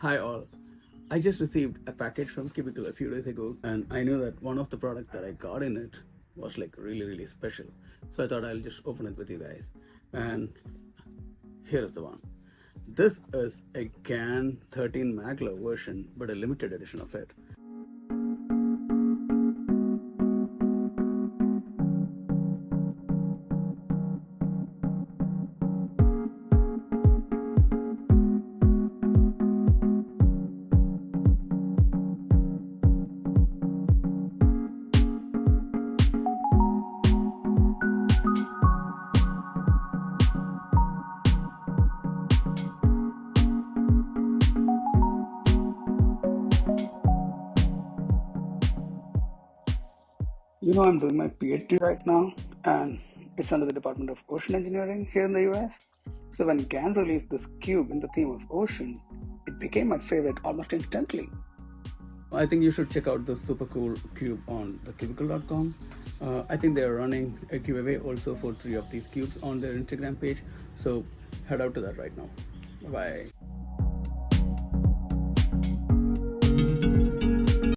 Hi all. I just received a package from Cubicle a few days ago, and I knew that one of the products that I got in it was like really special. So I thought I'll just open it with you guys. And here is the one. This is a GAN 13 Maglev version, but a limited edition of it. I'm doing my PhD right now, and it's under the Department of Ocean Engineering here in the US. So when GAN released this cube in the theme of ocean, it became my favorite almost instantly. I think you should check out this super cool cube on thecubicle.com. I think they're running a giveaway also for 3 of these cubes on their Instagram page. So head out to that right now. Bye.